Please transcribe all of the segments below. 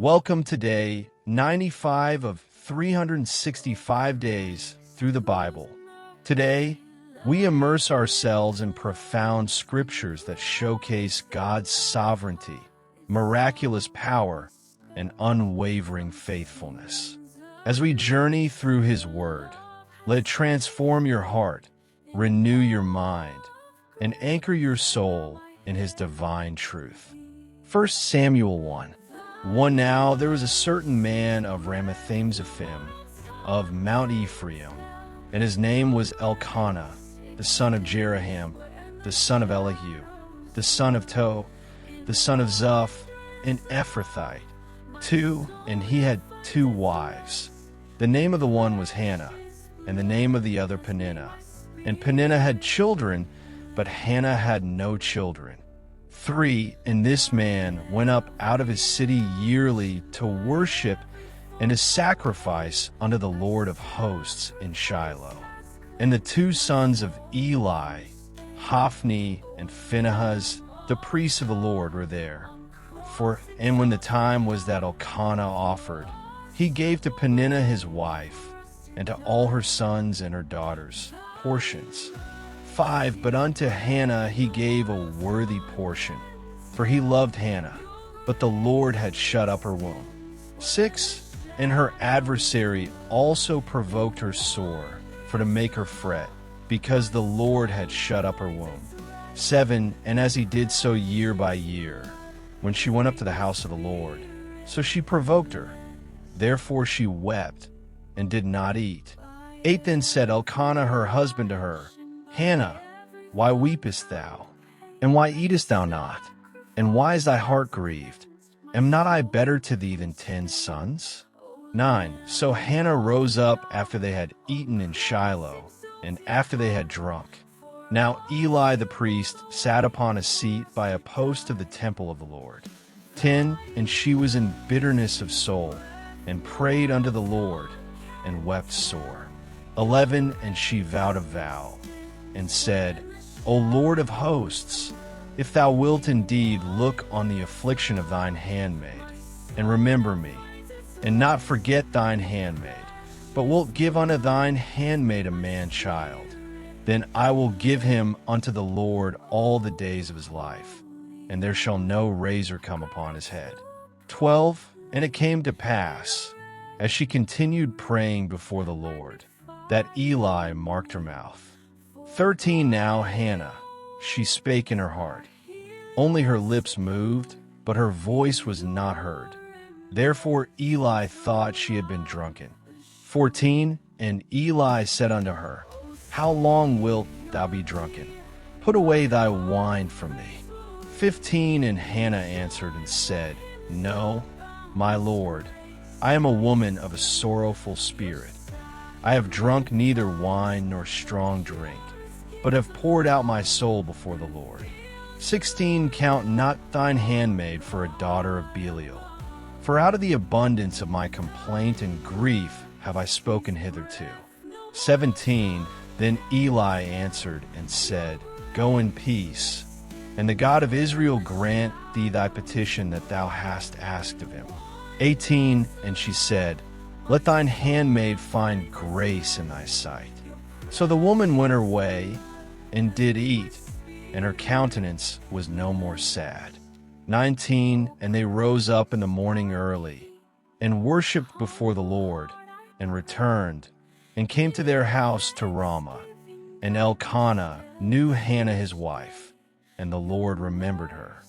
Welcome to day 95 of 365 days through the Bible. Today, we immerse ourselves in profound scriptures that showcase God's sovereignty, miraculous power, and unwavering faithfulness. As we journey through His Word, let it transform your heart, renew your mind, and anchor your soul in His divine truth. 1 Samuel 1. Now there was a certain man of Ramathaim-Zophim, of Mount Ephraim, and his name was Elkanah, the son of Jeraham, the son of Elihu, the son of Toh, the son of Zuph, an Ephrathite, and he had 2 wives. The name of the one was Hannah, and the name of the other Peninnah. And Peninnah had children, but Hannah had no children. And this man went up out of his city yearly to worship and to sacrifice unto the Lord of hosts in Shiloh. And the 2 sons of Eli, Hophni and Phinehas, the priests of the Lord, were there. And when the time was that Elkanah offered, he gave to Peninnah his wife, and to all her sons and her daughters, portions. But unto Hannah he gave a worthy portion, for he loved Hannah, but the Lord had shut up her womb. And her adversary also provoked her sore, for to make her fret, because the Lord had shut up her womb. And as he did so year by year, when she went up to the house of the Lord, so she provoked her. Therefore she wept, and did not eat. Then said Elkanah her husband to her, Hannah, why weepest thou? And why eatest thou not? And why is thy heart grieved? Am not I better to thee than 10 sons? So Hannah rose up after they had eaten in Shiloh, and after they had drunk. Now Eli the priest sat upon a seat by a post of the temple of the Lord. And she was in bitterness of soul, and prayed unto the Lord, and wept sore. And she vowed a vow, and said, O Lord of hosts, if thou wilt indeed look on the affliction of thine handmaid, and remember me, and not forget thine handmaid, but wilt give unto thine handmaid a man-child, then I will give him unto the Lord all the days of his life, and there shall no razor come upon his head. And it came to pass, as she continued praying before the Lord, that Eli marked her mouth. Now Hannah, she spake in her heart. Only her lips moved, but her voice was not heard. Therefore Eli thought she had been drunken. And Eli said unto her, How long wilt thou be drunken? Put away thy wine from thee. And Hannah answered and said, No, my Lord, I am a woman of a sorrowful spirit. I have drunk neither wine nor strong drink, but have poured out my soul before the Lord. Count not thine handmaid for a daughter of Belial. For out of the abundance of my complaint and grief have I spoken hitherto. Then Eli answered and said, Go in peace, and the God of Israel grant thee thy petition that thou hast asked of him. And she said, Let thine handmaid find grace in thy sight. So the woman went her way, and did eat, and her countenance was no more sad. And they rose up in the morning early, and worshipped before the Lord, and returned, and came to their house to Ramah. And Elkanah knew Hannah his wife, and the Lord remembered her.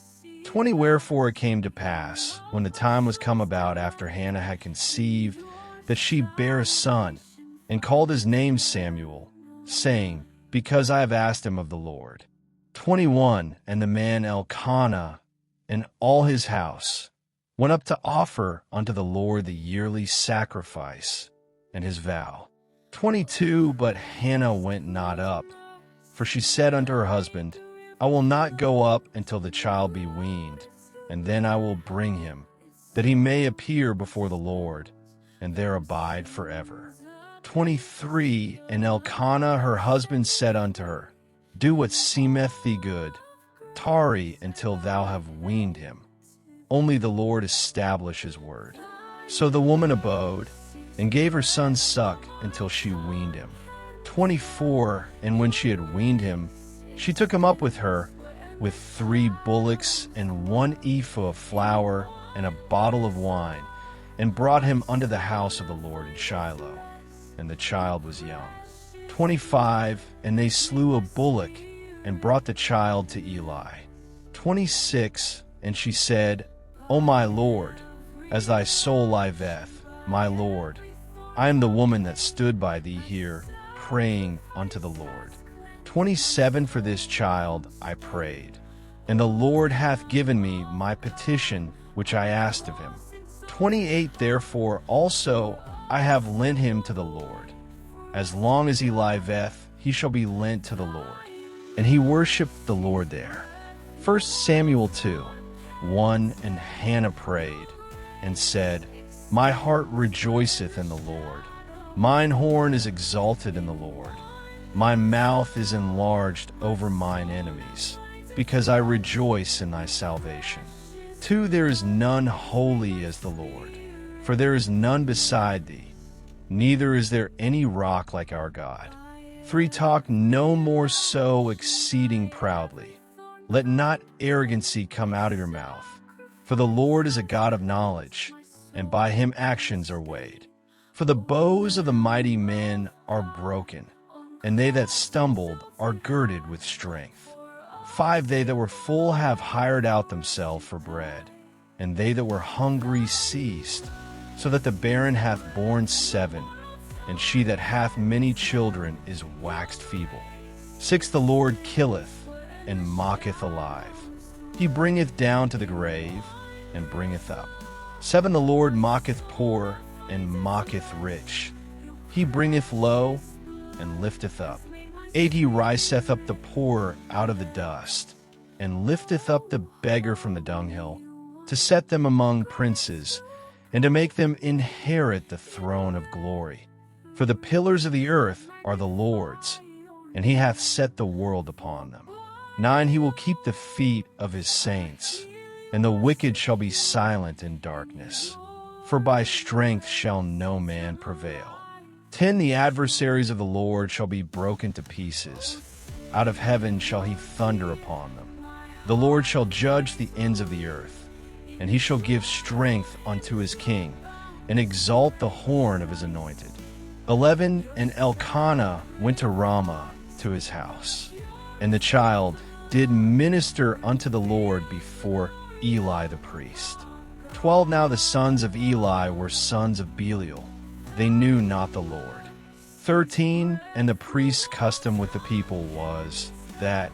Wherefore it came to pass, when the time was come about after Hannah had conceived, that she bare a son, and called his name Samuel, saying, Because I have asked him of the Lord. And the man Elkanah and all his house went up to offer unto the Lord the yearly sacrifice and his vow. But Hannah went not up, for she said unto her husband, I will not go up until the child be weaned, and then I will bring him, that he may appear before the Lord, and there abide forever. And Elkanah her husband said unto her, Do what seemeth thee good, tarry until thou have weaned him. only the Lord establish his word. So the woman abode, and gave her son suck until she weaned him. 24, and when she had weaned him, she took him up with her, with 3 bullocks and 1 ephah of flour and a bottle of wine, and brought him unto the house of the Lord in Shiloh. And the child was young. 25, and they slew a bullock, and brought the child to Eli. 26, and she said, O my Lord, as thy soul liveth, my Lord, I am the woman that stood by thee here, praying unto the Lord. 27, for this child I prayed, and the Lord hath given me my petition which I asked of him. 28, therefore also I have lent him to the Lord. As long as he liveth, he shall be lent to the Lord. And he worshipped the Lord there. 1 Samuel 2, 1, and Hannah prayed, and said, My heart rejoiceth in the Lord. Mine horn is exalted in the Lord. My mouth is enlarged over mine enemies, because I rejoice in thy salvation. 2, there is none holy as the Lord, for there is none beside thee, neither is there any rock like our God. 3, talk no more so exceeding proudly. Let not arrogancy come out of your mouth, for the Lord is a God of knowledge, and by him actions are weighed. For the bows of the mighty men are broken, and they that stumbled are girded with strength. 5, they that were full have hired out themselves for bread, and they that were hungry ceased, so that the barren hath borne 7, and she that hath many children is waxed feeble. 6, the Lord killeth, and mocketh alive. He bringeth down to the grave, and bringeth up. 7, the Lord mocketh poor, and mocketh rich. He bringeth low, and lifteth up. 8, he riseth up the poor out of the dust, and lifteth up the beggar from the dunghill, to set them among princes, and to make them inherit the throne of glory. For the pillars of the earth are the Lord's, and he hath set the world upon them. 9, he will keep the feet of his saints, and the wicked shall be silent in darkness. For by strength shall no man prevail. 10, the adversaries of the Lord shall be broken to pieces. Out of heaven shall he thunder upon them. The Lord shall judge the ends of the earth, and he shall give strength unto his king, and exalt the horn of his anointed. 11, and Elkanah went to Ramah to his house, and the child did minister unto the Lord before Eli the priest. 12, now the sons of Eli were sons of Belial. They knew not the Lord. 13, and the priest's custom with the people was that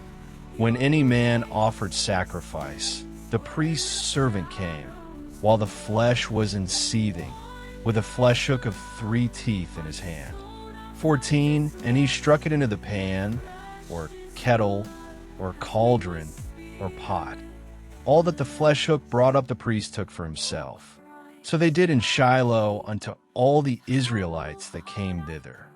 when any man offered sacrifice, the priest's servant came, while the flesh was in seething, with a flesh hook of 3 teeth in his hand. 14, and he struck it into the pan, or kettle, or cauldron, or pot. All that the flesh hook brought up the priest took for himself. So they did in Shiloh unto all the Israelites that came thither.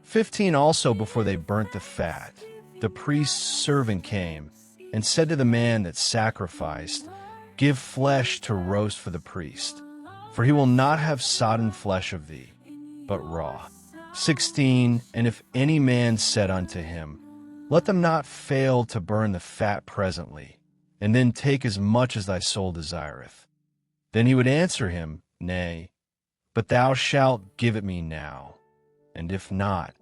15, also before they burnt the fat, the priest's servant came, and said to the man that sacrificed, Give flesh to roast for the priest, for he will not have sodden flesh of thee, but raw. 16, and if any man said unto him, Let them not fail to burn the fat presently, and then take as much as thy soul desireth. Then he would answer him, Nay, but thou shalt give it me now, and if not,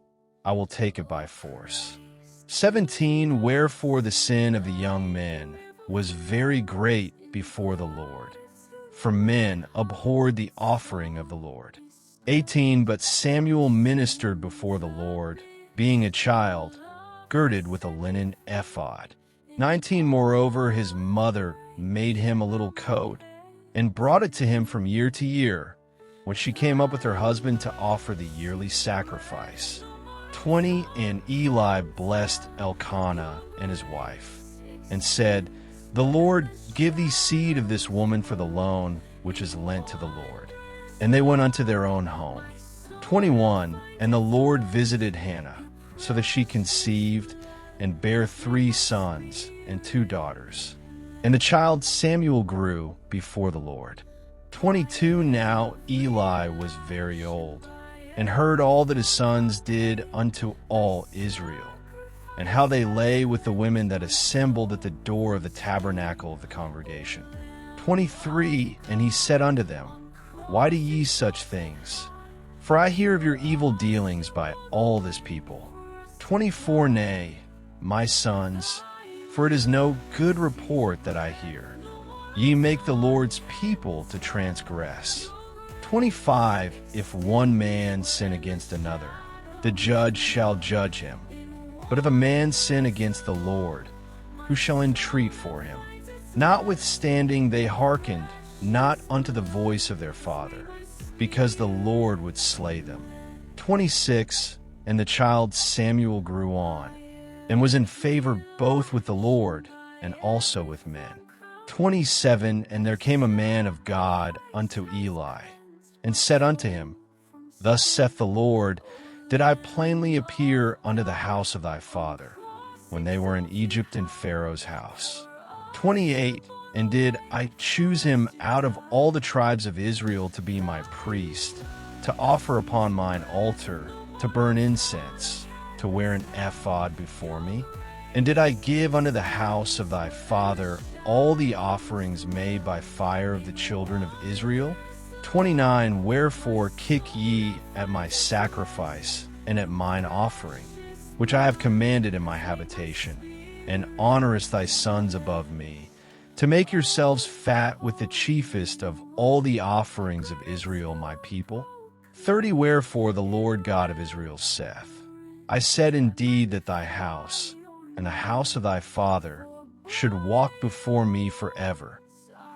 I will take it by force. 17, wherefore the sin of the young men was very great before the Lord, for men abhorred the offering of the Lord. 18, but Samuel ministered before the Lord, being a child, girded with a linen ephod. 19, moreover, his mother made him a little coat, and brought it to him from year to year, when she came up with her husband to offer the yearly sacrifice. 20, and Eli blessed Elkanah and his wife, and said, The Lord give thee seed of this woman for the loan which is lent to the Lord. And they went unto their own home. 21, and the Lord visited Hannah, so that she conceived, and bare 3 sons and 2 daughters. And the child Samuel grew before the Lord. 22 Now Eli was very old, and heard all that his sons did unto all Israel, and how they lay with the women that assembled at the door of the tabernacle of the congregation. 23 And he said unto them, Why do ye such things? For I hear of your evil dealings by all this people. 24 Nay, my sons, for it is no good report that I hear. Ye make the Lord's people to transgress. 25 If one man sin against another, the judge shall judge him. But if a man sin against the Lord, who shall entreat for him? Notwithstanding they hearkened not unto the voice of their father, because the Lord would slay them. 26 And the child Samuel grew on, and was in favor both with the Lord and also with men. 27 And there came a man of God unto Eli, and said unto him, Thus saith the Lord, Did I plainly appear unto the house of thy father, when they were in Egypt in Pharaoh's house? 28 And did I choose him out of all the tribes of Israel to be my priest, to offer upon mine altar, to burn incense, to wear an ephod before me? And did I give unto the house of thy father all the offerings made by fire of the children of Israel? 29 Wherefore kick ye at my sacrifice and at mine offering, which I have commanded in my habitation, and honorest thy sons above me, to make yourselves fat with the chiefest of all the offerings of Israel my people? 30 Wherefore the Lord God of Israel saith, I said indeed that thy house, and the house of thy father, should walk before me forever.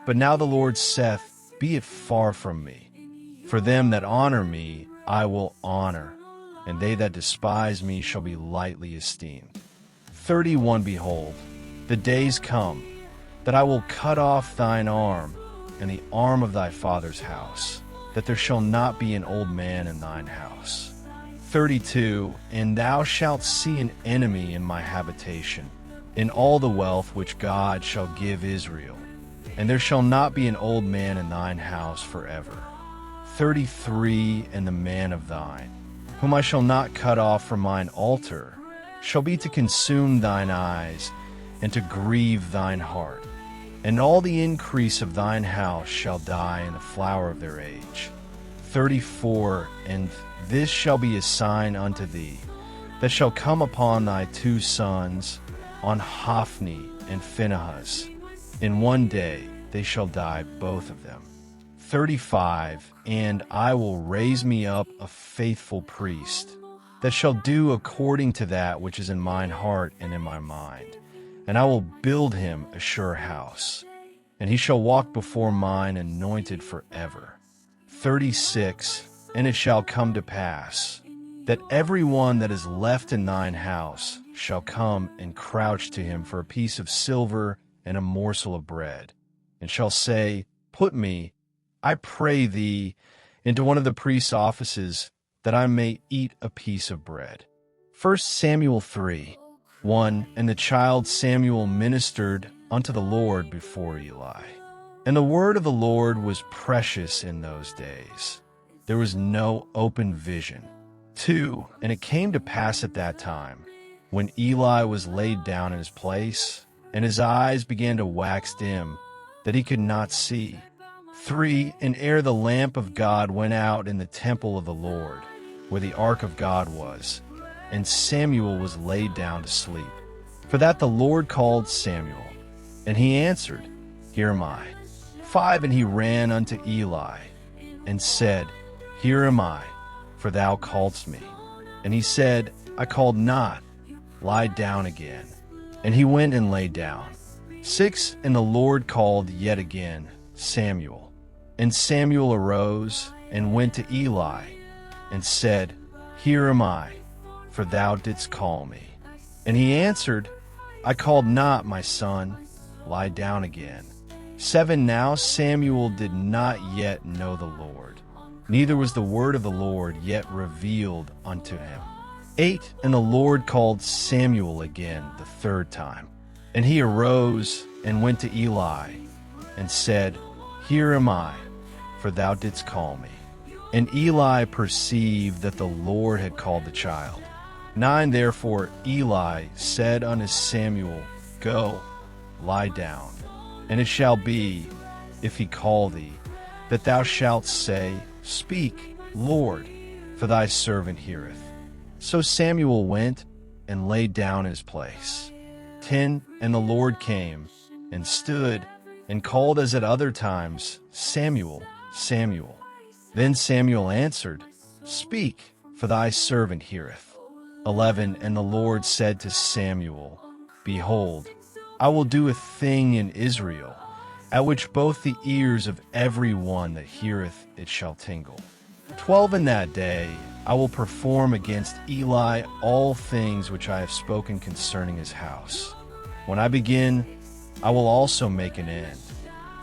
But now the Lord saith, Be it far from me. For them that honor me I will honor, and they that despise me shall be lightly esteemed. 31 Behold, the days come, that I will cut off thine arm, and the arm of thy father's house, that there shall not be an old man in thine house. 32 And thou shalt see an enemy in my habitation, in all the wealth which God shall give Israel, and there shall not be an old man in thine house forever. 33 And the man of thine, whom I shall not cut off from mine altar, shall be to consume thine eyes, and to grieve thine heart. And all the increase of thine house shall die in the flower of their age. 34 And this shall be a sign unto thee, that shall come upon thy two sons, on Hophni and Phinehas. In one day they shall die both of them. 35 And I will raise me up a faithful priest, that shall do according to that which is in mine heart and in my mind. And I will build him a sure house, and he shall walk before mine anointed forever. 36 And it shall come to pass, that every one that is left in thine house shall come and crouch to him for a piece of silver and a morsel of bread, and shall say, Put me, I pray thee, into one of the priest's offices, that I may eat a piece of bread. 1 Samuel 3 1 And the child Samuel ministered unto the Lord before Eli. And the word of the Lord was precious in those days. There was no open vision. 2 And it came to pass at that time, when Eli was laid down in his place, and his eyes began to wax dim, that he could not see. 3 And ere the lamp of God went out in the temple of the Lord, where the ark of God was, and Samuel was laid down to sleep. For that the Lord called Samuel, and he answered, Here am I. 5 And he ran unto Eli, and said, Here am I, for thou calledst me. And he said, I called not, lie down again. And he went and lay down. 6 And the Lord called yet again Samuel. And Samuel arose and went to Eli, and said, Here am I, for thou didst call me. And he answered, I called not, my son, lie down again. 7 Now Samuel did not yet know the Lord, neither was the word of the Lord yet revealed unto him. 8 And the Lord called Samuel again the third time, And he arose and went to Eli, and said, Here am I, for thou didst call me. And Eli perceived that the Lord had called the child. 9 Therefore Eli said unto Samuel, Go, lie down. And it shall be, if he call thee, that thou shalt say, Speak, Lord, for thy servant heareth. So Samuel went and lay down in his place. 10 And the Lord came, and stood, and called as at other times, Samuel, Samuel. Then Samuel answered, Speak, for thy servant heareth. 11 And the Lord said to Samuel, Behold, I will do a thing in Israel, at which both the ears of every one that heareth it shall tingle. 12 In that day I will perform against Eli all things which I have spoken concerning his house. When I begin, I will also make an end.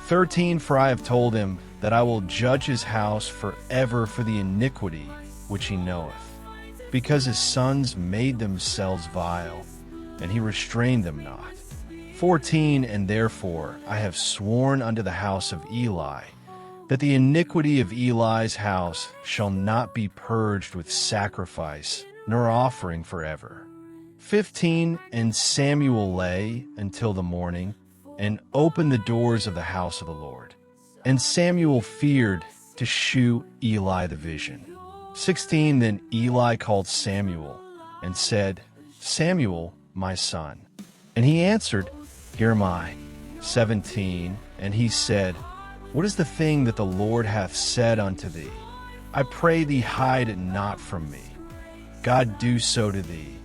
13 For I have told him that I will judge his house forever for the iniquity which he knoweth, because his sons made themselves vile, and he restrained them not. 14 And therefore I have sworn unto the house of Eli, that the iniquity of Eli's house shall not be purged with sacrifice, nor offering forever. 15 And Samuel lay until the morning, and opened the doors of the house of the Lord. And Samuel feared to shew Eli the vision. 16 Then Eli called Samuel, and said, Samuel, my son. And he answered, Here am I. 17 And he said, What is the thing that the Lord hath said unto thee? I pray thee, hide it not from me. God do so to thee,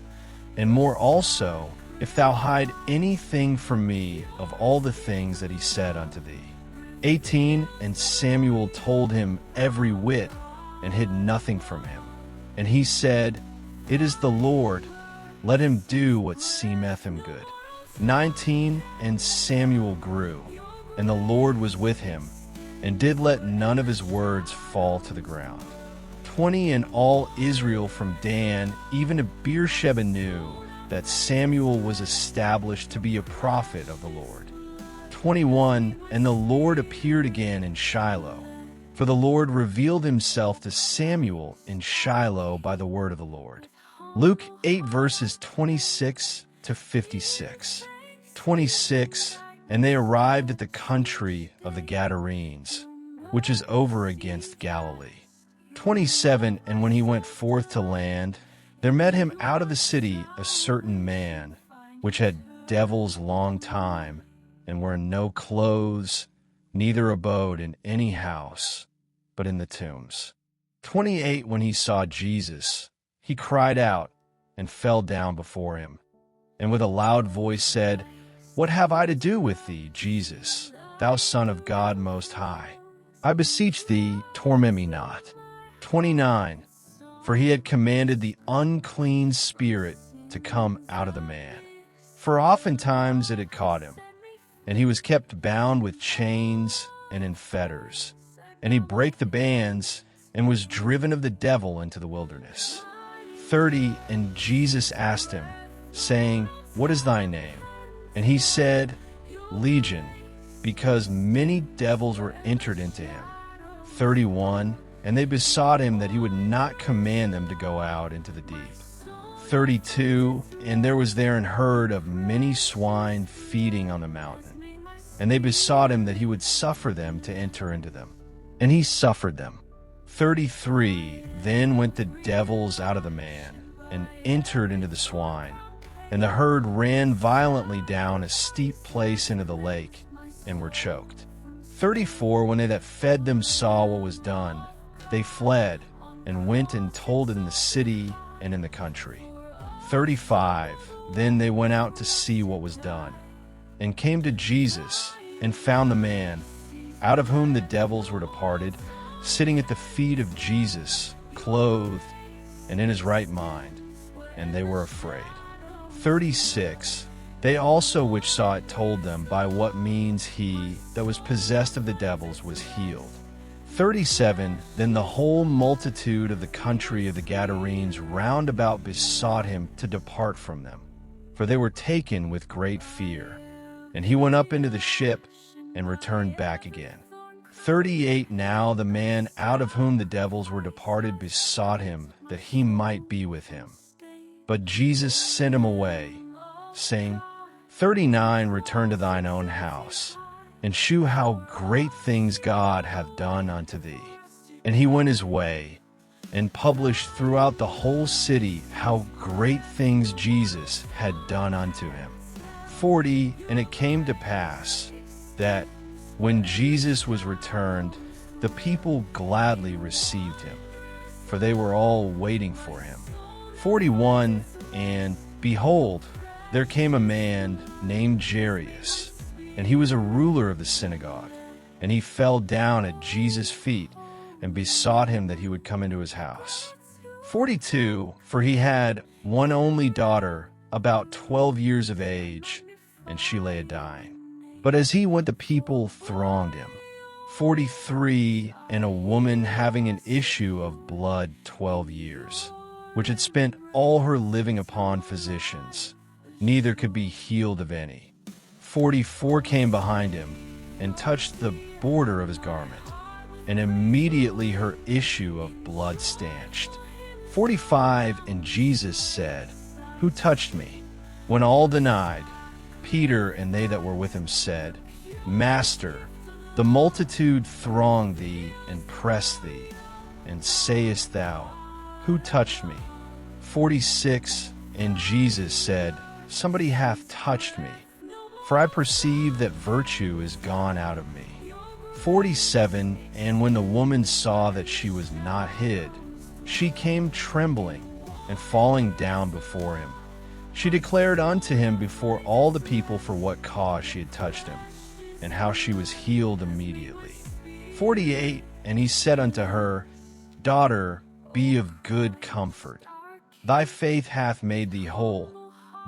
and more also, if thou hide anything from me of all the things that he said unto thee. 18 And Samuel told him every whit, and hid nothing from him. And he said, It is the Lord, let him do what seemeth him good. 19 And Samuel grew, and the Lord was with him, and did let none of his words fall to the ground. 20 And all Israel from Dan even to Beersheba knew that Samuel was established to be a prophet of the Lord. 21 And the Lord appeared again in Shiloh, for the Lord revealed himself to Samuel in Shiloh by the word of the Lord. Luke 8 verses 26 to 56. 26 And they arrived at the country of the Gadarenes, which is over against Galilee. 27 And when he went forth to land, there met him out of the city a certain man, which had devils long time, and wore no clothes, neither abode in any house, but in the tombs. 28 When he saw Jesus, he cried out, and fell down before him, and with a loud voice said, What have I to do with thee, Jesus, thou Son of God Most High? I beseech thee, torment me not. 29 For he had commanded the unclean spirit to come out of the man. For oftentimes it had caught him, and he was kept bound with chains and in fetters. And he brake the bands, and was driven of the devil into the wilderness. 30 And Jesus asked him, saying, What is thy name? And he said, Legion, because many devils were entered into him. 31 And they besought him that he would not command them to go out into the deep. 32 And there was there an herd of many swine feeding on the mountain. And they besought him that he would suffer them to enter into them. And he suffered them. 33 Then went the devils out of the man, and entered into the swine. And the herd ran violently down a steep place into the lake, and were choked. 34 When they that fed them saw what was done, they fled, and went and told it in the city and in the country. 35 Then they went out to see what was done, and came to Jesus, and found the man, out of whom the devils were departed, sitting at the feet of Jesus, clothed, and in his right mind, and they were afraid. 36 They also which saw it told them by what means he that was possessed of the devils was healed. 37 Then the whole multitude of the country of the Gadarenes round about besought him to depart from them. for they were taken with great fear. And he went up into the ship and returned back again. 38 Now the man out of whom the devils were departed besought him that he might be with him. But Jesus sent him away, saying, 39 Return to thine own house, and shew how great things God hath done unto thee. And he went his way, and published throughout the whole city how great things Jesus had done unto him. 40 And it came to pass that, when Jesus was returned, the people gladly received him, for they were all waiting for him. 41 And, behold, there came a man named Jairus, and he was a ruler of the synagogue. And he fell down at Jesus' feet, and besought him that he would come into his house. 42 For he had one only daughter, about 12 years of age, and she lay a-dying. But as he went, the people thronged him. 43 And a woman having an issue of blood 12 years, which had spent all her living upon physicians, neither could be healed of any. 44 Came behind him, and touched the border of his garment, and immediately her issue of blood stanched. 45 And Jesus said, Who touched me? When all denied, Peter and they that were with him said, Master, the multitude throng thee and press thee, and sayest thou, Who touched me? 46 And Jesus said, Somebody hath touched me, for I perceive that virtue is gone out of me. 47 And when the woman saw that she was not hid, she came trembling, and falling down before him, she declared unto him before all the people for what cause she had touched him, and how she was healed immediately. 48 And he said unto her, Daughter, be of good comfort. Thy faith hath made thee whole.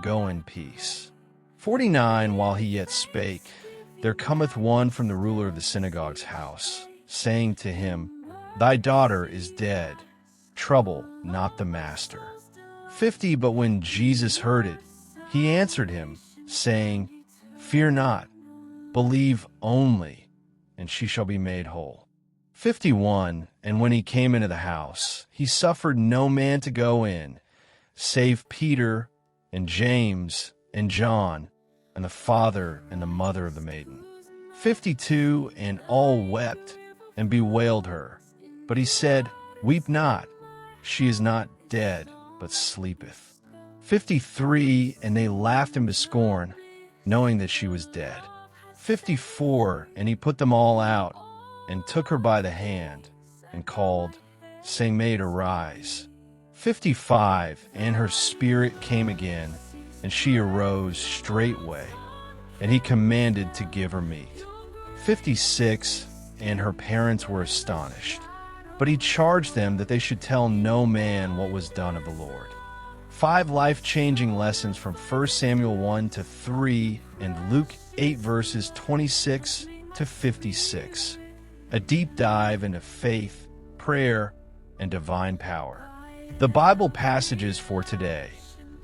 Go in peace. 49 While he yet spake, there cometh one from the ruler of the synagogue's house, saying to him, Thy daughter is dead. Trouble not the master. 50 But when Jesus heard it, he answered him, saying, Fear not, believe only, and she shall be made whole. 51 And when he came into the house, he suffered no man to go in, save Peter and James and John, and the father and the mother of the maiden. 52 And all wept and bewailed her. But he said, Weep not, she is not dead, but sleepeth. 53 And they laughed him to scorn, knowing that she was dead. 54 And he put them all out, and took her by the hand, and called, saying, Maid, arise. 55 And her spirit came again, and she arose straightway, and he commanded to give her meat. 56 And her parents were astonished, but he charged them that they should tell no man what was done of the Lord. 5 life-changing lessons from 1 Samuel 1 to 3 and Luke 8 verses 26 to 56. A deep dive into faith, prayer, and divine power. The Bible passages for today: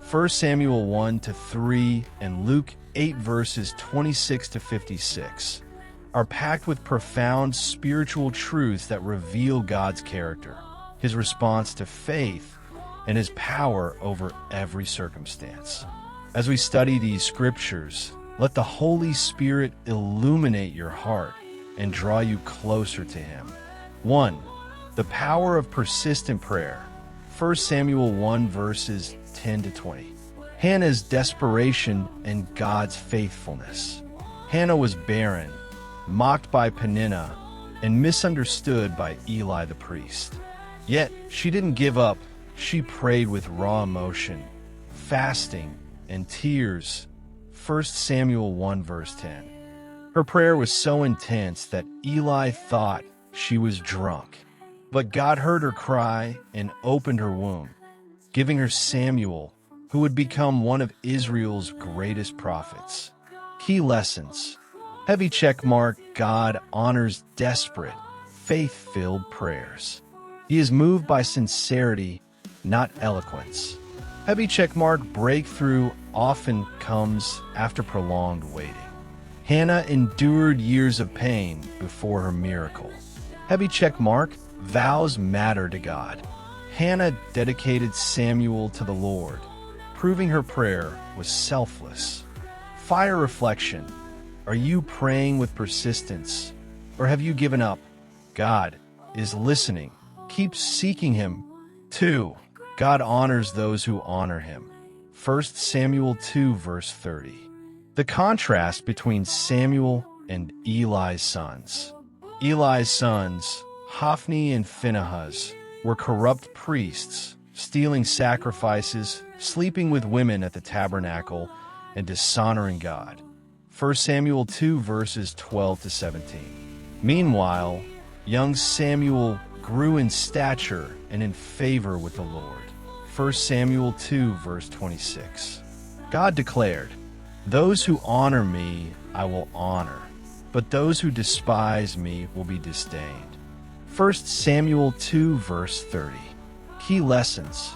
1 Samuel 1 to 3 and Luke 8 verses 26 to 56. Are packed with profound spiritual truths that reveal God's character, his response to faith, and his power over every circumstance. As we study these scriptures, let the Holy Spirit illuminate your heart and draw you closer to him. 1. The power of persistent prayer. 1 Samuel 1 verses 10 to 20. Hannah's desperation and God's faithfulness. Hannah was barren, mocked by Peninnah, and misunderstood by Eli the priest. Yet she didn't give up. She prayed with raw emotion, fasting, and tears. 1 Samuel 1 verse 10. Her prayer was so intense that Eli thought she was drunk. But God heard her cry and opened her womb, giving her Samuel, who would become one of Israel's greatest prophets. Key lessons. Heavy check mark: God honors desperate, faith-filled prayers. He is moved by sincerity, not eloquence. Heavy check mark: breakthrough often comes after prolonged waiting. Hannah endured years of pain before her miracle. Heavy check mark, vows matter to God. Hannah dedicated Samuel to the Lord, proving her prayer was selfless. Fire reflection, are you praying with persistence, or have you given up? God is listening. Keep seeking Him. 2. God honors those who honor Him. 1 Samuel 2, verse 30. The contrast between Samuel and Eli's sons. Eli's sons, Hophni and Phinehas, were corrupt priests, stealing sacrifices, sleeping with women at the tabernacle, and dishonoring God. 1 Samuel 2, verses 12 to 17. Meanwhile, young Samuel grew in stature and in favor with the Lord. 1 Samuel 2, verse 26. God declared, "Those who honor me I will honor, but those who despise me will be disdained." 1 Samuel 2, verse 30. Key lessons.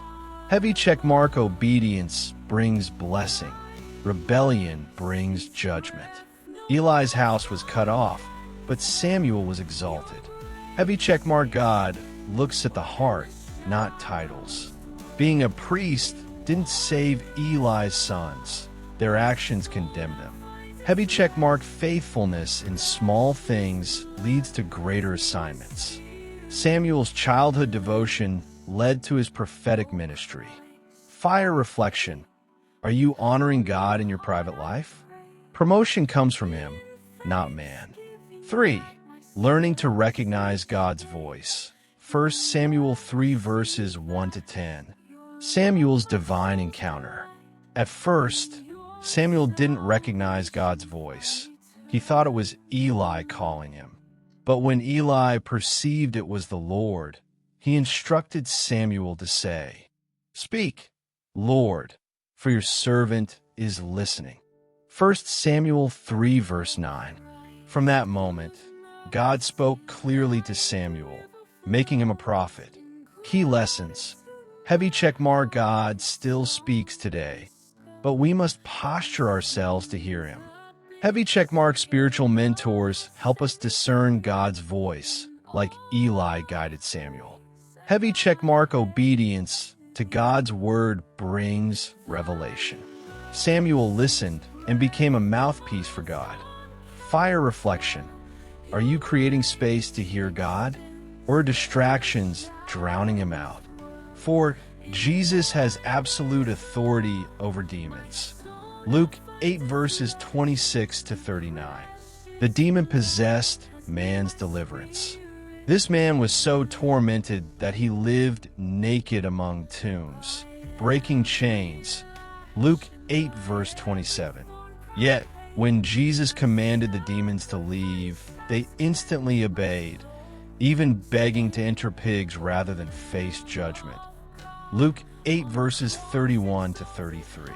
Heavy checkmark, obedience brings blessing. Rebellion brings judgment. Eli's house was cut off, but Samuel was exalted. Heavy checkmark, God looks at the heart, not titles. Being a priest didn't save Eli's sons. Their actions condemned them. Heavy checkmark, faithfulness in small things leads to greater assignments. Samuel's childhood devotion led to his prophetic ministry. Fire reflection, are you honoring God in your private life? Promotion comes from Him, not man. 3. Learning to recognize God's voice. 1 Samuel 3, verses 1 to 10. Samuel's divine encounter. At first, Samuel didn't recognize God's voice. He thought it was Eli calling him. But when Eli perceived it was the Lord, he instructed Samuel to say, "Speak, Lord, for your servant is listening." 1 Samuel 3, verse 9. From that moment, God spoke clearly to Samuel, making him a prophet. Key lessons. Heavy checkmark, God still speaks today, but we must posture ourselves to hear Him. Heavy checkmark, spiritual mentors help us discern God's voice, like Eli guided Samuel. Heavy checkmark, obedience to God's word brings revelation. Samuel listened and became a mouthpiece for God. Fire reflection, are you creating space to hear God, or are distractions drowning Him out? 4. Jesus has absolute authority over demons. Luke 8, verses 26 to 39. The demon possessed man's deliverance. This man was so tormented that he lived naked among tombs, breaking chains. Luke 8, verse 27. Yet, when Jesus commanded the demons to leave, they instantly obeyed, even begging to enter pigs rather than face judgment. Luke 8, verses 31 to 33.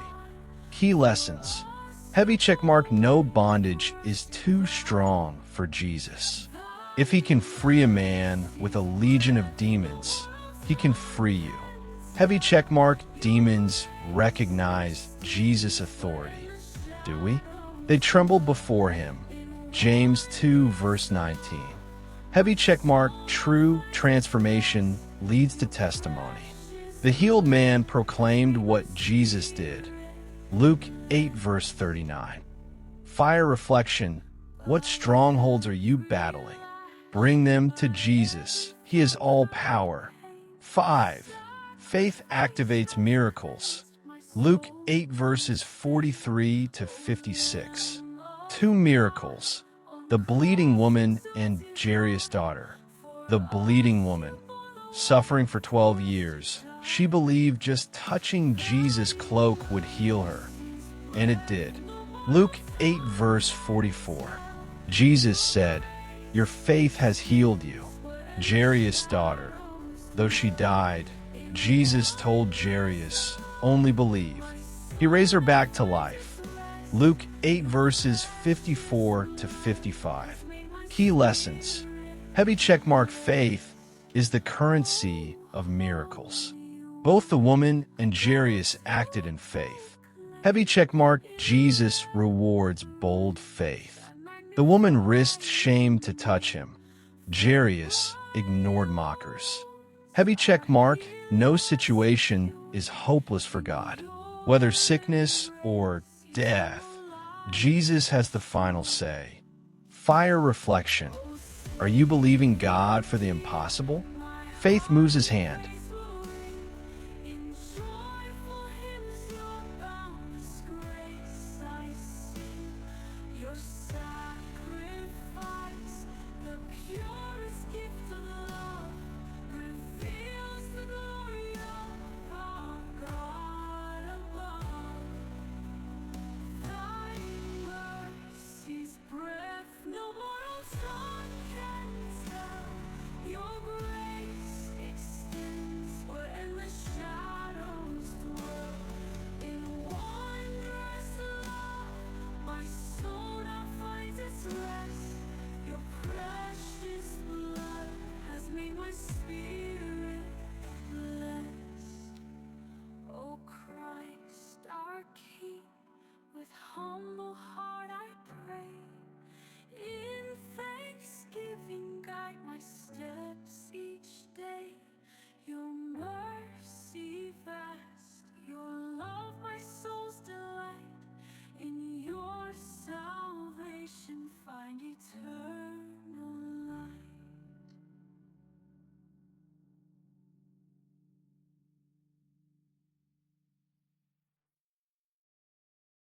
Key lessons. Heavy checkmark, no bondage is too strong for Jesus. If He can free a man with a legion of demons, He can free you. Heavy checkmark, demons recognize Jesus' authority. Do we? They trembled before Him. James 2, verse 19. Heavy checkmark, true transformation leads to testimony. The healed man proclaimed what Jesus did. Luke 8, verse 39. Fire reflection, what strongholds are you battling? Bring them to Jesus. He has all power. 5. Faith activates miracles. Luke 8, verses 43 to 56. 2 miracles. The bleeding woman and Jairus' daughter. The bleeding woman. Suffering for 12 years, she believed just touching Jesus' cloak would heal her. And it did. Luke 8, verse 44. Jesus said, "Your faith has healed you." Jairus' daughter. Though she died, Jesus told Jairus, "Only believe." He raised her back to life. Luke 8, verses 54 to 55. Key lessons. Heavy checkmark, faith is the currency of miracles. Both the woman and Jairus acted in faith. Heavy check mark. Jesus rewards bold faith. The woman risked shame to touch him. Jairus ignored mockers. Heavy check mark. No situation is hopeless for God. Whether sickness or death, Jesus has the final say. Fire reflection. Are you believing God for the impossible? Faith moves his hand.